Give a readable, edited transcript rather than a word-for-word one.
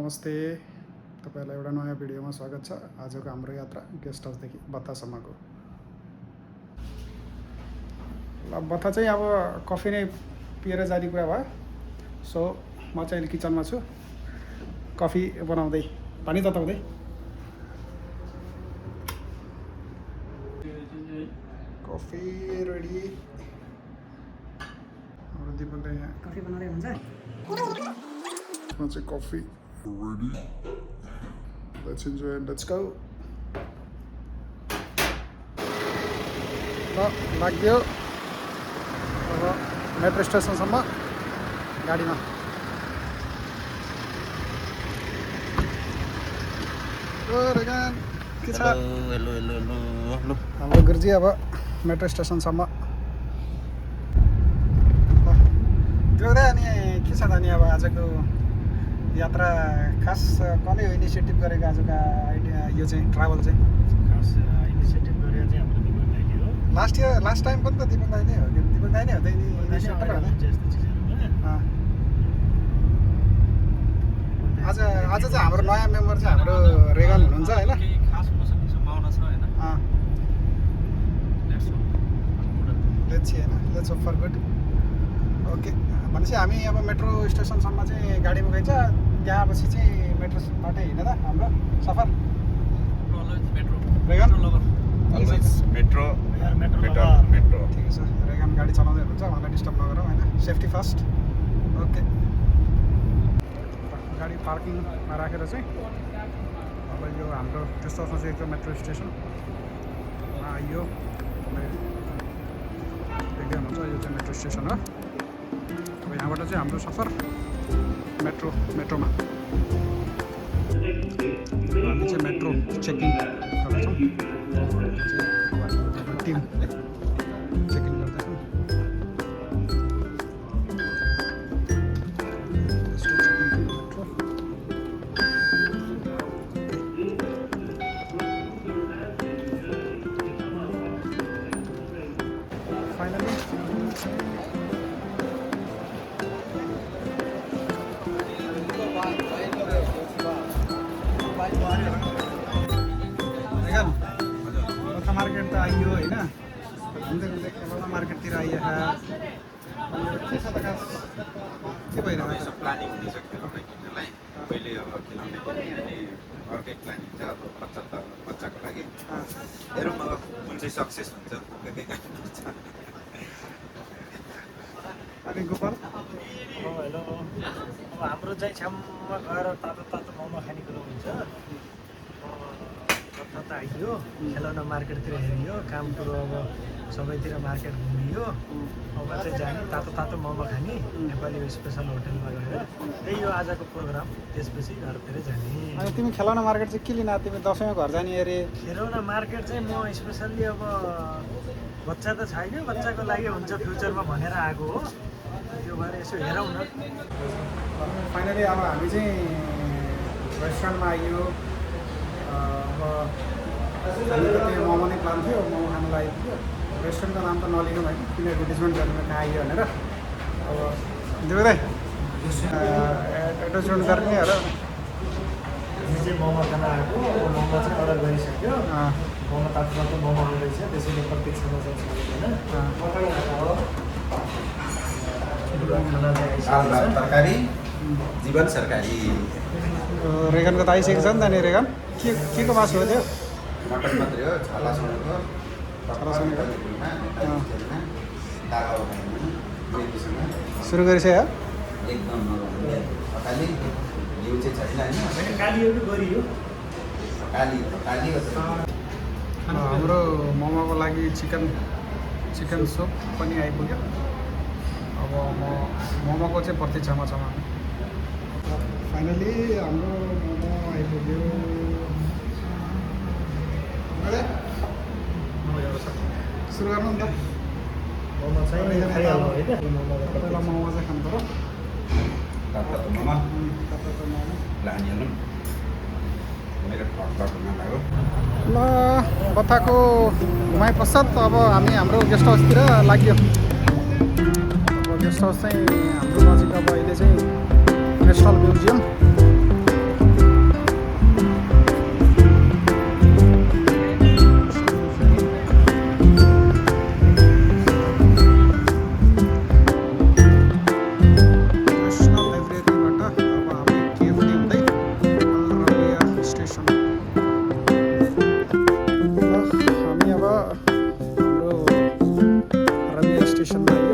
नमस्ते, तपाईहरुलाई एउटा नयाँ भिडियोमा स्वागत छ। आजको हाम्रो यात्रा गेस्ट हाउसदेखि बत्तासम्मको। ल बत्ता चाहिँ अब कफी नै पिएर जाने कुरा भयो। सो म चाहिँ अहिले किचनमा छु, कफी बनाउँदै, पानी तताउँदै। Coffee ready. हाम्रो दिपकले यहाँ कफी बनाउँदै हुन्छ। म चाहिँ coffee ready. Let's enjoy and let's go. ल लाग्यो अब मेट्रो स्टेसनसम्म गाडीमा। रेगान के छ? Hello hello hello hello. हाम्रो गुरुजी अब मेट्रो स्टेसनसम्म। त्यो अनि के छ त नि अब आजको यात्रा खास कसले इनिसिएटिभ गरेको आजको आइडिया यो चाहिँ ट्राभल चाहिँ खास इनिसिएटिभ गरेर चाहिँ हाम्रो दिपक दाइले हो। लास्ट टाइम पनि त दिपक दाइ नै हो कि दिपक दाइ नै हो त इनिसिएटर हो नि यस्तो चिजहरुमा। आज चाहिँ हाम्रो नयाँ मेम्बर चाहिँ हाम्रो रेगन हुनुहुन्छ हैन। केही खास हुन सक्ने सम्भावना छ हैन। लेट्स सी हैन, let's hope for good. Okay भनेपछि हामी अब मेट्रो स्टेसनसम्म चाहिँ गाडीमा गइन्छ, त्यहाँपछि चाहिँ मेट्रोबाटै हिँड्दा हाम्रो सफर। रेगन Always metro. Metro. ठिकै छ, रेगन गाडी चलाउँदै हुनुहुन्छ, उहाँलाई डिस्टर्ब नगरौँ हैन, सेफ्टी फर्स्ट। ओके गाडी पार्किङमा राखेर चाहिँ अब यो हाम्रो त्यस्तो चाहिँ एकदम मेट्रो स्टेसन आइयो। देख्दै हुनुहुन्छ यो चाहिँ मेट्रो स्टेसन हो। अब यहाँबाट चाहिँ हाम्रो सफर मेट्रोमा। हामी चाहिँ मेट्रो चेकिङ गर्दैछौँ, टिम चेकिङ गर्दैछौँ। फाइनली बत्ता मार्केट त आइयो होइन, घुम्दै घुम्दै खेलौना मार्केटतिर आइयो। के छ त खास के भइरहेको छ? प्लानिङ हुँदैछ खेलाउने किन्नलाई। पहिले अब खेलाउने किन्ने अर्कै प्लानिङ छ अब बच्चाको लागि। हेरौँ अब कुन चाहिँ सक्सेस हुन्छ। अनि गोपाल हेलो। अब हाम्रो चाहिँ छ्याममा गएर तातो मोमो खाने कुरो हुन्छ। बत्ता त आइयो, खेलौना मार्केटतिर हेरियो, काम कुरो अब सबैतिर मार्केट घुमियो। अब चाहिँ जाने तातो मोमो खाने नेपाली स्पेसल होटलमा गएर। त्यही हो आजको प्रोग्राम। त्यसपछि घरतिर जाने। अनि तिमी खेलौना मार्केट चाहिँ के लिन? तिमी दसैँमा घर जाने अरे? खेलौना मार्केट चाहिँ म स्पेसल्ली अब बच्चा त छैन, बच्चाको लागि हुन्छ फ्युचरमा भनेर आएको हो। त्यो भएर यसो हेरौँ न। फाइनली अब हामी चाहिँ रेस्टुरेन्टमा आइयो। अब हामीको त्यो मोमो नै प्लान थियो, मोमो खानु आइपुग्यो। रेस्टुरेन्टको नाम त नलिनु होइन, किन एडभर्टिजमेन्ट गर्नु कहाँ आइयो भनेर। अब देउदै एडभर्टिजमेन्ट गर्ने हो र। हामी चाहिँ मोमो खान आएको, मोमो चाहिँ अर्डर गरिसक्यो। मोमो तातो मोमो आउँदैछ, त्यसैले प्रतीक्षामा चाहिँ खाना चाहिँ तरकारी जीवन सरकारी। रेगनको त आइसकेको छ नि त नि। रेगन के को मासु हो त्यो? मटन मात्रै हो, छालासँगको सुरु गरिसक्यो। एकदम खालि घिउ चाहिँ छैन होइन। कालीहरू गरियो। काली हाम्रो मोमोको लागि चिकन सुप पनि आइपुग्यो। अब मोमोको चाहिँ प्रतीक्षामा छौँ हामी। फाइनली हाम्रो मोमो आइपुग्यो। सुरु गर्नु नि त। मोमो चाहिँ खाइहाल्नु है त। पहिला मोमो चाहिँ खानु पऱ्यो। तातो मोमो तातो मोमो लानिहालौँ। मेरो ठक नलाग्यो। ल बत्ताको घुमाइ पश्चात अब हामी हाम्रो गेस्ट हाउसतिर लाग्यो। अब गेस्ट हाउस चाहिँ हाम्रो नजिक अब अहिले चाहिँ नेसनल म्युजियम रेस्टुरेन्टमा